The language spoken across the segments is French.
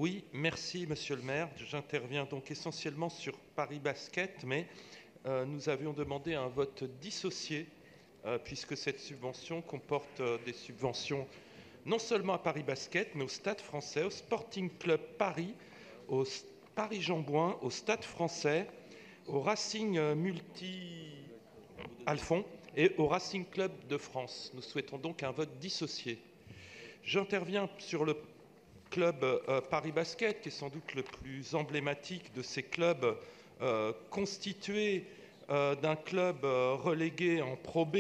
Oui, merci Monsieur le maire. J'interviens donc essentiellement sur Paris Basket, mais nous avions demandé un vote dissocié puisque cette subvention comporte des subventions non seulement à Paris Basket, mais au Stade Français, au Sporting Club Paris, au Paris Jean-Bouin, au Stade Français, au Racing Multi-Alphon et au Racing Club de France. Nous souhaitons donc un vote dissocié. J'interviens sur le club Paris Basket, qui est sans doute le plus emblématique de ces clubs constitués d'un club relégué en Pro B,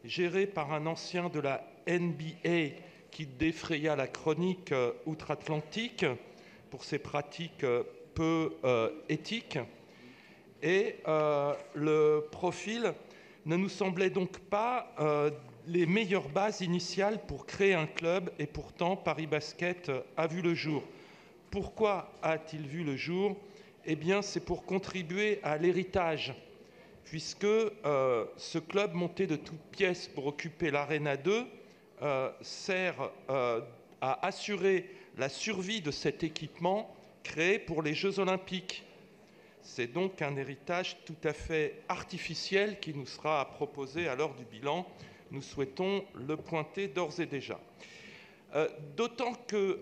géré par un ancien de la NBA qui défraya la chronique outre-Atlantique pour ses pratiques peu éthiques. Et le profil ne nous semblait donc pas les meilleures bases initiales pour créer un club, et pourtant Paris Basket a vu le jour. Pourquoi a-t-il vu le jour? Eh bien, c'est pour contribuer à l'héritage, puisque ce club monté de toutes pièces pour occuper l'Arena 2 sert à assurer la survie de cet équipement créé pour les Jeux Olympiques. C'est donc un héritage tout à fait artificiel qui nous sera proposé à l'heure du bilan. Nous souhaitons le pointer d'ores et déjà. D'autant que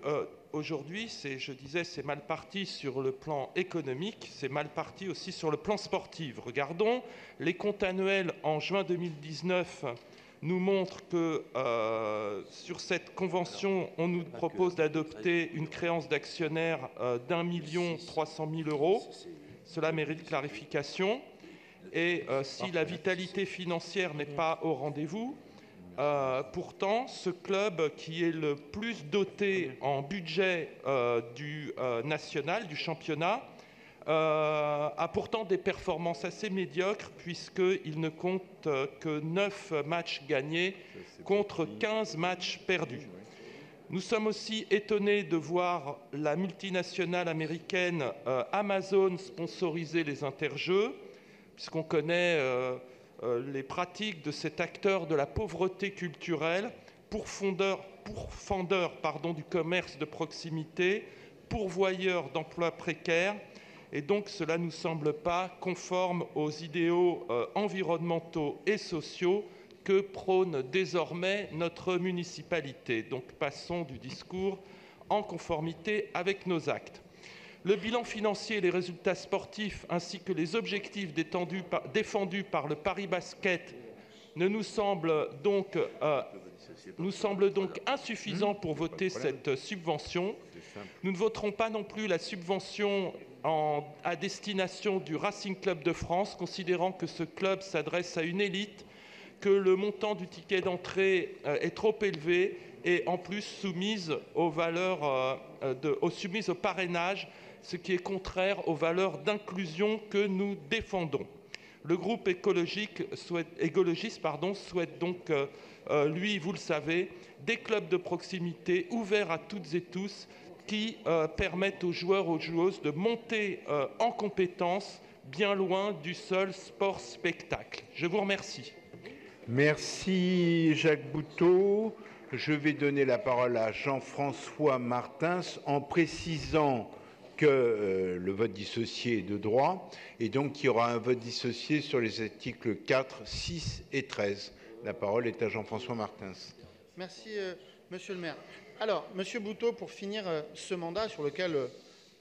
aujourd'hui, je disais, c'est mal parti sur le plan économique, c'est mal parti aussi sur le plan sportif. Regardons, les comptes annuels en juin 2019 nous montrent que sur cette convention, on nous propose d'adopter une créance d'actionnaires d'1 300 000 €. Cela mérite clarification. Et si la vitalité financière n'est pas au rendez-vous, pourtant, ce club qui est le plus doté en budget du national, du championnat, a pourtant des performances assez médiocres puisqu'il ne compte que 9 matchs gagnés contre 15 matchs perdus. Nous sommes aussi étonnés de voir la multinationale américaine Amazon sponsoriser les interjeux, puisqu'on connaît les pratiques de cet acteur de la pauvreté culturelle, pourfendeur du commerce de proximité, pourvoyeur d'emplois précaires, et donc cela ne nous semble pas conforme aux idéaux environnementaux et sociaux que prône désormais notre municipalité. Donc passons du discours en conformité avec nos actes. Le bilan financier et les résultats sportifs ainsi que les objectifs défendus par le Paris Basket nous semblent donc insuffisants pour voter cette subvention. Nous ne voterons pas non plus la subvention à destination du Racing Club de France, considérant que ce club s'adresse à une élite, que le montant du ticket d'entrée est trop élevé et en plus soumise au parrainage, ce qui est contraire aux valeurs d'inclusion que nous défendons. Le groupe écologiste souhaite donc, lui, vous le savez, des clubs de proximité ouverts à toutes et tous qui permettent aux joueurs, aux joueuses de monter en compétences bien loin du seul sport-spectacle. Je vous remercie. Merci Jacques Bouteau. Je vais donner la parole à Jean-François Martins en précisant que le vote dissocié est de droit et donc il y aura un vote dissocié sur les articles 4, 6 et 13. La parole est à Jean-François Martins. Merci Monsieur le maire. Alors, Monsieur Bouteau, pour finir ce mandat sur lequel,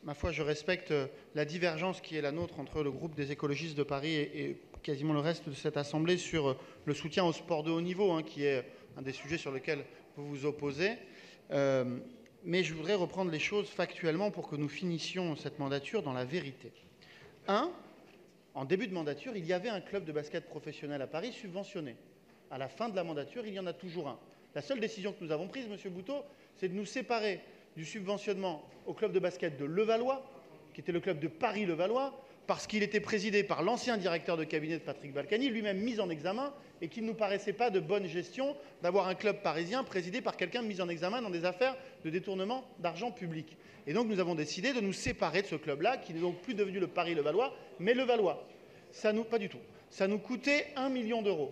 ma foi, je respecte la divergence qui est la nôtre entre le groupe des écologistes de Paris et quasiment le reste de cette Assemblée sur le soutien au sport de haut niveau, qui est un des sujets sur lesquels vous vous opposez. Mais je voudrais reprendre les choses factuellement pour que nous finissions cette mandature dans la vérité. En début de mandature, il y avait un club de basket professionnel à Paris subventionné. À la fin de la mandature, il y en a toujours un. La seule décision que nous avons prise, Monsieur Bouteau, c'est de nous séparer du subventionnement au club de basket de Levallois, qui était le club de Paris-Levallois, parce qu'il était présidé par l'ancien directeur de cabinet de Patrick Balkany, lui-même mis en examen, et qu'il ne nous paraissait pas de bonne gestion d'avoir un club parisien présidé par quelqu'un mis en examen dans des affaires de détournement d'argent public. Et donc nous avons décidé de nous séparer de ce club-là, qui n'est donc plus devenu le Paris-Levallois, mais Levallois. Pas du tout. Ça nous coûtait 1 million €.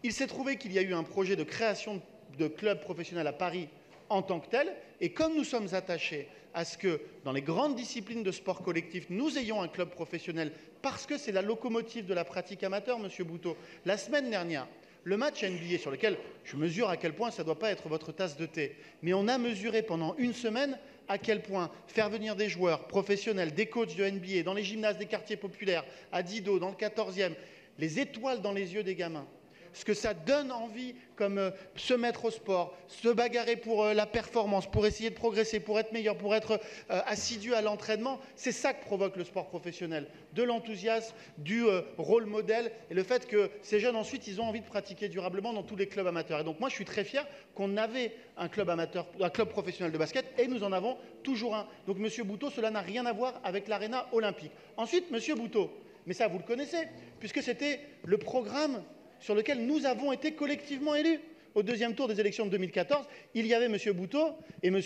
Il s'est trouvé qu'il y a eu un projet de création de club professionnel à Paris en tant que tel, et comme nous sommes attachés à ce que, dans les grandes disciplines de sport collectif, nous ayons un club professionnel, parce que c'est la locomotive de la pratique amateur, Monsieur Bouteau. La semaine dernière, le match NBA, sur lequel je mesure à quel point ça ne doit pas être votre tasse de thé, mais on a mesuré pendant une semaine à quel point faire venir des joueurs professionnels, des coachs de NBA, dans les gymnases des quartiers populaires, à Didot, dans le 14e, les étoiles dans les yeux des gamins, ce que ça donne envie, comme se mettre au sport, se bagarrer pour la performance, pour essayer de progresser, pour être meilleur, pour être assidu à l'entraînement, c'est ça que provoque le sport professionnel. De l'enthousiasme, du rôle modèle, et le fait que ces jeunes, ensuite, ils ont envie de pratiquer durablement dans tous les clubs amateurs. Et donc moi, je suis très fier qu'on avait un club amateur, un club professionnel de basket, et nous en avons toujours un. Donc, Monsieur Bouteau, cela n'a rien à voir avec l'aréna olympique. Ensuite, Monsieur Bouteau, mais ça, vous le connaissez, puisque c'était le programme sur lequel nous avons été collectivement élus. Au deuxième tour des élections de 2014, il y avait M. Bouteau, et M.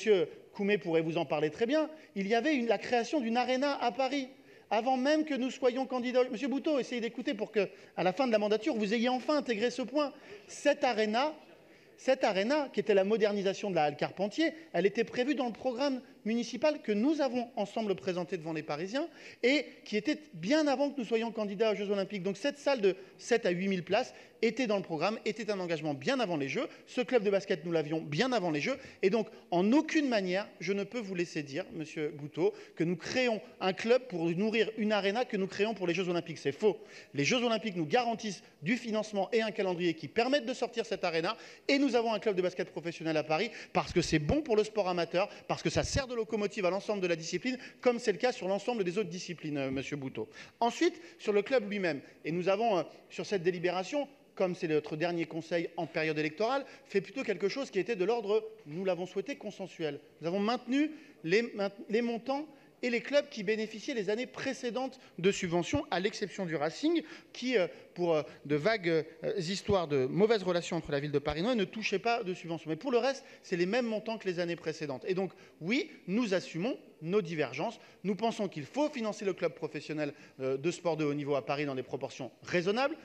Coumet pourrait vous en parler très bien, il y avait la création d'une aréna à Paris, avant même que nous soyons candidats. M. Bouteau, essayez d'écouter pour qu'à la fin de la mandature, vous ayez enfin intégré ce point. Cette aréna, qui était la modernisation de la halle Carpentier, elle était prévue dans le programme municipal que nous avons ensemble présenté devant les Parisiens et qui était bien avant que nous soyons candidats aux Jeux Olympiques. Donc cette salle de 7 à 8 000 places était dans le programme, était un engagement bien avant les Jeux. Ce club de basket, nous l'avions bien avant les Jeux. Et donc, en aucune manière, je ne peux vous laisser dire, Monsieur Bouteau, que nous créons un club pour nourrir une aréna que nous créons pour les Jeux Olympiques. C'est faux. Les Jeux Olympiques nous garantissent du financement et un calendrier qui permettent de sortir cette aréna. Et nous avons un club de basket professionnel à Paris parce que c'est bon pour le sport amateur, parce que ça sert de locomotive à l'ensemble de la discipline, comme c'est le cas sur l'ensemble des autres disciplines, Monsieur Bouteau. Ensuite, sur le club lui-même, et nous avons, sur cette délibération, comme c'est notre dernier conseil en période électorale, fait plutôt quelque chose qui était de l'ordre, nous l'avons souhaité, consensuel. Nous avons maintenu les montants et les clubs qui bénéficiaient les années précédentes de subventions, à l'exception du Racing, qui, pour de vagues histoires de mauvaises relations entre la ville de Paris et ne touchait pas de subventions. Mais pour le reste, c'est les mêmes montants que les années précédentes. Et donc, oui, nous assumons nos divergences. Nous pensons qu'il faut financer le club professionnel de sport de haut niveau à Paris dans des proportions raisonnables.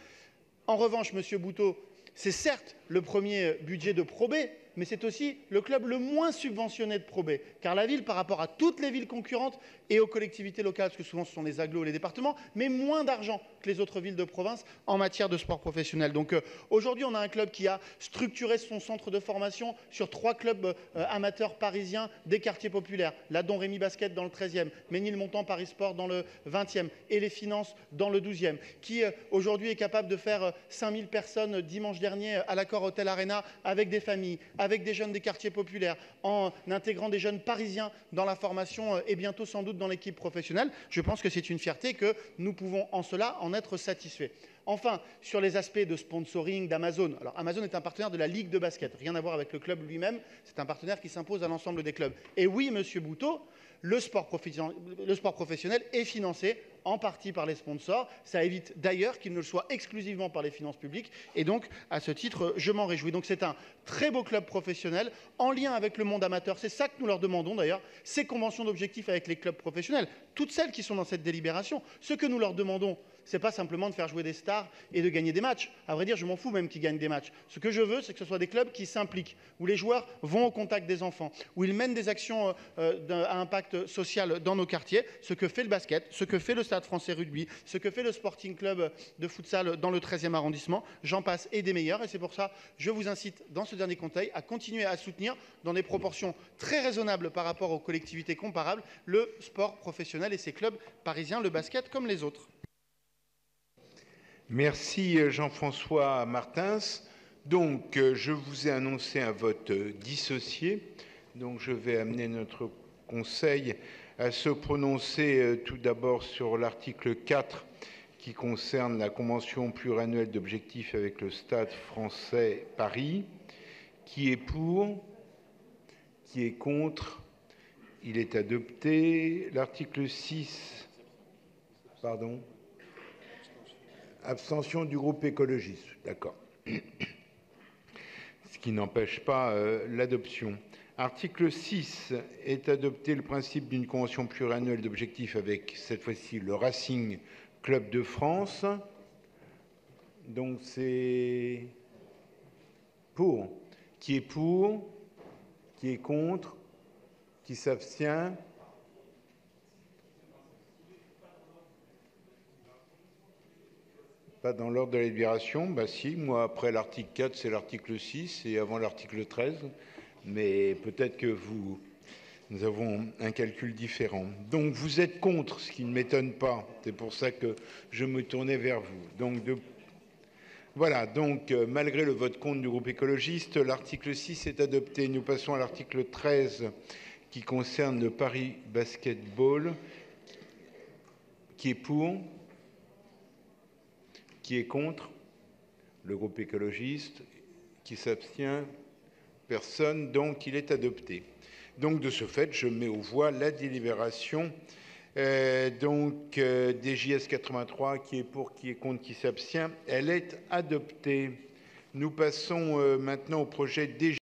En revanche, Monsieur Bouteau, c'est certes le premier budget de Pro B, mais c'est aussi le club le moins subventionné de Pro B, car la ville, par rapport à toutes les villes concurrentes et aux collectivités locales, parce que souvent ce sont les agglos et les départements, met moins d'argent que les autres villes de province en matière de sport professionnel. Donc aujourd'hui, on a un club qui a structuré son centre de formation sur 3 clubs amateurs parisiens des quartiers populaires, la Don Rémy Basket dans le 13e, Ménilmontant Paris Sport dans le 20e et les Finances dans le 12e, qui aujourd'hui est capable de faire 5000 personnes dimanche dernier à l'Accor Hotel Arena avec des familles, avec des jeunes des quartiers populaires, en intégrant des jeunes parisiens dans la formation et bientôt sans doute dans l'équipe professionnelle. Je pense que c'est une fierté que nous pouvons en cela en être satisfaits. Enfin, sur les aspects de sponsoring d'Amazon. Alors, Amazon est un partenaire de la Ligue de basket, rien à voir avec le club lui-même, c'est un partenaire qui s'impose à l'ensemble des clubs. Et oui, Monsieur Bouteau, le sport professionnel est financé en partie par les sponsors. Ça évite d'ailleurs qu'il ne le soit exclusivement par les finances publiques. Et donc, à ce titre, je m'en réjouis. Donc, c'est un très beau club professionnel en lien avec le monde amateur. C'est ça que nous leur demandons d'ailleurs, ces conventions d'objectifs avec les clubs professionnels. Toutes celles qui sont dans cette délibération, ce que nous leur demandons, ce n'est pas simplement de faire jouer des stars et de gagner des matchs. À vrai dire, je m'en fous même qu'ils gagnent des matchs. Ce que je veux, c'est que ce soit des clubs qui s'impliquent, où les joueurs vont au contact des enfants, où ils mènent des actions à impact social dans nos quartiers, ce que fait le basket, ce que fait le Stade français rugby, ce que fait le Sporting Club de futsal dans le 13e arrondissement. J'en passe et des meilleurs. Et c'est pour ça que je vous incite, dans ce dernier conseil, à continuer à soutenir, dans des proportions très raisonnables par rapport aux collectivités comparables, le sport professionnel et ses clubs parisiens, le basket comme les autres. Merci Jean-François Martins. Donc, je vous ai annoncé un vote dissocié. Donc, je vais amener notre conseil à se prononcer tout d'abord sur l'article 4 qui concerne la convention pluriannuelle d'objectifs avec le Stade français Paris. Qui est pour? Qui est contre? Il est adopté. L'article 6, pardon. Abstention du groupe écologiste, d'accord. Ce qui n'empêche pas l'adoption. Article 6 est adopté le principe d'une convention pluriannuelle d'objectifs avec, cette fois-ci, le Racing Club de France. Donc c'est pour. Qui est pour? Qui est contre? Qui s'abstient? Pas dans l'ordre de la délibération. Bah si, moi après l'article 4, c'est l'article 6 et avant l'article 13. Mais peut-être que nous avons un calcul différent. Donc vous êtes contre, ce qui ne m'étonne pas. C'est pour ça que je me tournais vers vous. Donc voilà, donc malgré le vote contre du groupe écologiste, l'article 6 est adopté. Nous passons à l'article 13 qui concerne le Paris Basketball. Qui est pour? Qui est contre? Le groupe écologiste. Qui s'abstient? Personne. Donc il est adopté. Donc de ce fait, je mets aux voix la délibération DJS 83, qui est pour, qui est contre, qui s'abstient. Elle est adoptée. Nous passons maintenant au projet DJS